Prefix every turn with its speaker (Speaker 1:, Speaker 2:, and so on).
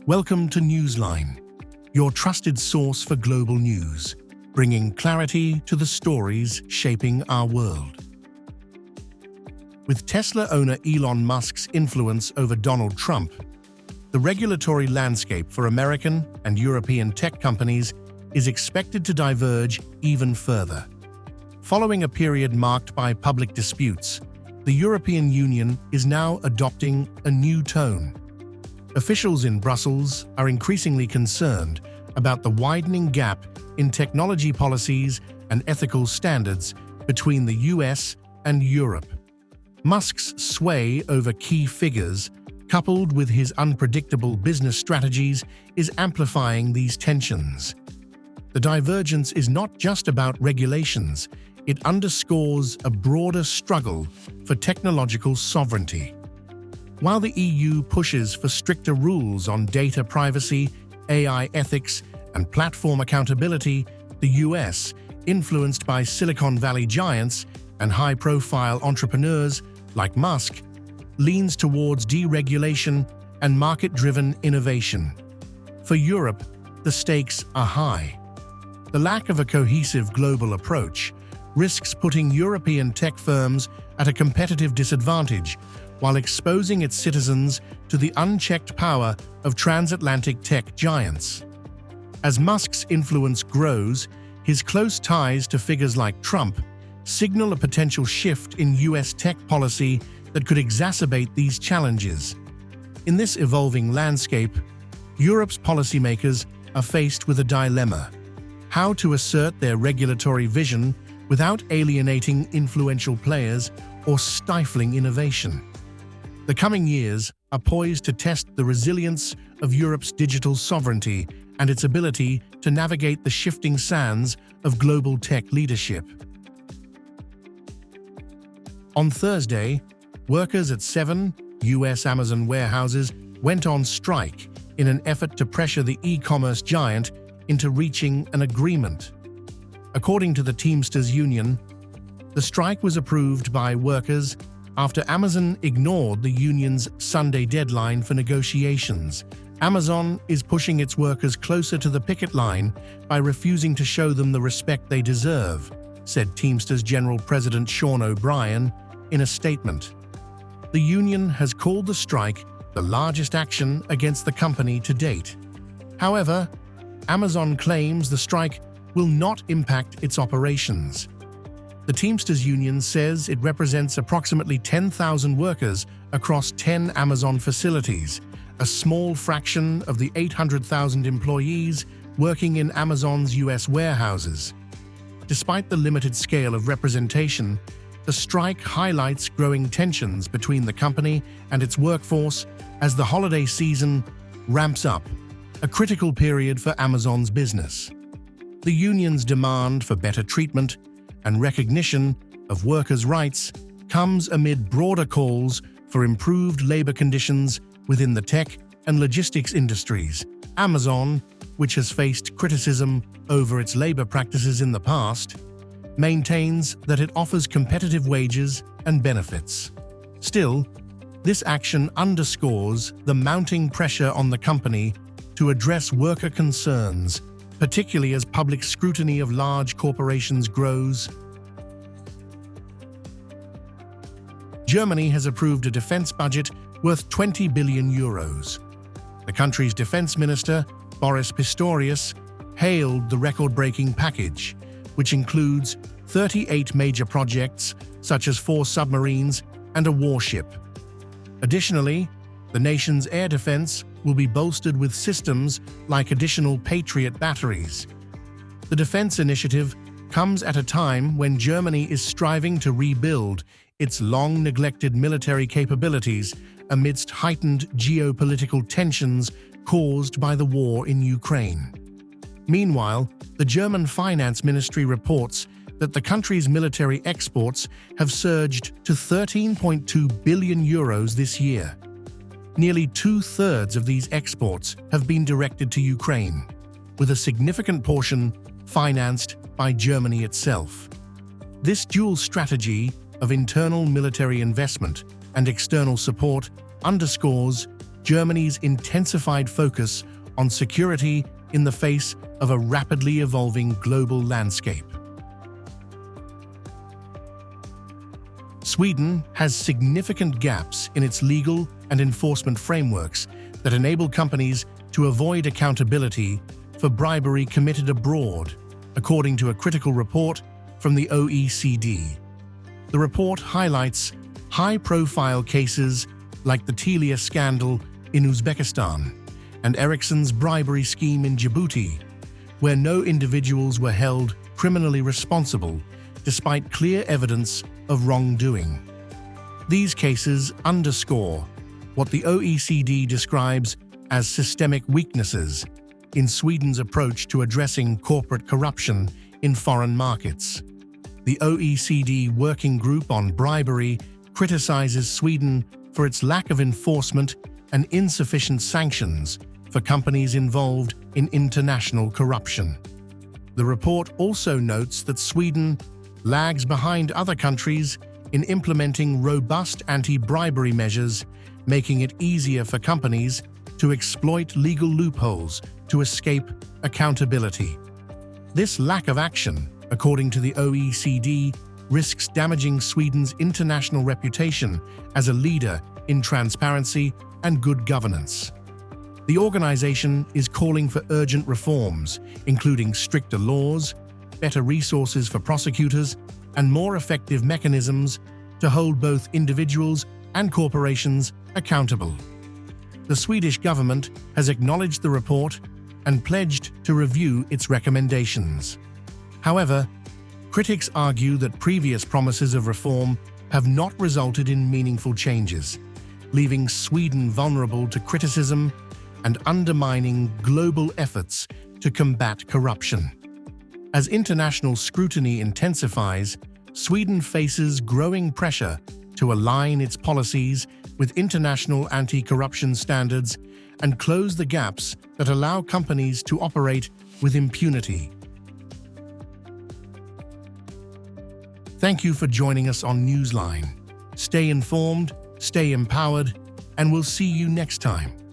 Speaker 1: Welcome to Newsline, your trusted source for global news, bringing clarity to the stories shaping our world. With Tesla owner Elon Musk's influence over Donald Trump, the regulatory landscape for American and European tech companies is expected to diverge even further. Following a period marked by public disputes, the European Union is now adopting a new tone. Officials in Brussels are increasingly concerned about the widening gap in technology policies and ethical standards between the US and Europe. Musk's sway over key figures, coupled with his unpredictable business strategies, is amplifying these tensions. The divergence is not just about regulations, it underscores a broader struggle for technological sovereignty. While the EU pushes for stricter rules on data privacy, AI ethics, and platform accountability, the US, influenced by Silicon Valley giants and high-profile entrepreneurs like Musk, leans towards deregulation and market-driven innovation. For Europe, the stakes are high. The lack of a cohesive global approach risks putting European tech firms at a competitive disadvantage while exposing its citizens to the unchecked power of transatlantic tech giants. As Musk's influence grows, his close ties to figures like Trump signal a potential shift in US tech policy that could exacerbate these challenges. In this evolving landscape, Europe's policymakers are faced with a dilemma: how to assert their regulatory vision without alienating influential players or stifling innovation. The coming years are poised to test the resilience of Europe's digital sovereignty and its ability to navigate the shifting sands of global tech leadership. On Thursday, workers at 7 US Amazon warehouses went on strike in an effort to pressure the e-commerce giant into reaching an agreement. According to the Teamsters Union, the strike was approved by workers after Amazon ignored the union's Sunday deadline for negotiations. Amazon is pushing its workers closer to the picket line by refusing to show them the respect they deserve, said Teamsters General President Sean O'Brien in a statement. The union has called the strike the largest action against the company to date. However, Amazon claims the strike will not impact its operations. The Teamsters Union says it represents approximately 10,000 workers across 10 Amazon facilities, a small fraction of the 800,000 employees working in Amazon's US warehouses. Despite the limited scale of representation, the strike highlights growing tensions between the company and its workforce as the holiday season ramps up, a critical period for Amazon's business. The union's demand for better treatment and recognition of workers' rights comes amid broader calls for improved labor conditions within the tech and logistics industries. Amazon, which has faced criticism over its labor practices in the past, maintains that it offers competitive wages and benefits. Still, this action underscores the mounting pressure on the company to address worker concerns, particularly as public scrutiny of large corporations grows. Germany has approved a defense budget worth 20 billion euros. The country's defense minister, Boris Pistorius, hailed the record-breaking package, which includes 38 major projects such as 4 submarines and a warship. Additionally, the nation's air defense will be bolstered with systems like additional Patriot batteries. The defense initiative comes at a time when Germany is striving to rebuild its long-neglected military capabilities amidst heightened geopolitical tensions caused by the war in Ukraine. Meanwhile, the German Finance Ministry reports that the country's military exports have surged to 13.2 billion euros this year. Nearly 2/3 of these exports have been directed to Ukraine, with a significant portion financed by Germany itself. This dual strategy of internal military investment and external support underscores Germany's intensified focus on security in the face of a rapidly evolving global landscape. Sweden has significant gaps in its legal and enforcement frameworks that enable companies to avoid accountability for bribery committed abroad, according to a critical report from the OECD. The report highlights high-profile cases like the Telia scandal in Uzbekistan and Ericsson's bribery scheme in Djibouti, where no individuals were held criminally responsible despite clear evidence of wrongdoing. These cases underscore what the OECD describes as systemic weaknesses in Sweden's approach to addressing corporate corruption in foreign markets. The OECD Working Group on Bribery criticizes Sweden for its lack of enforcement and insufficient sanctions for companies involved in international corruption. The report also notes that Sweden lags behind other countries in implementing robust anti-bribery measures, making it easier for companies to exploit legal loopholes to escape accountability. This lack of action, according to the OECD, risks damaging Sweden's international reputation as a leader in transparency and good governance. The organization is calling for urgent reforms, including stricter laws, better resources for prosecutors, and more effective mechanisms to hold both individuals and corporations accountable. The Swedish government has acknowledged the report and pledged to review its recommendations. However, critics argue that previous promises of reform have not resulted in meaningful changes, leaving Sweden vulnerable to criticism and undermining global efforts to combat corruption. As international scrutiny intensifies, Sweden faces growing pressure to align its policies with international anti-corruption standards and close the gaps that allow companies to operate with impunity. Thank you for joining us on Newsline. Stay informed, stay empowered, and we'll see you next time.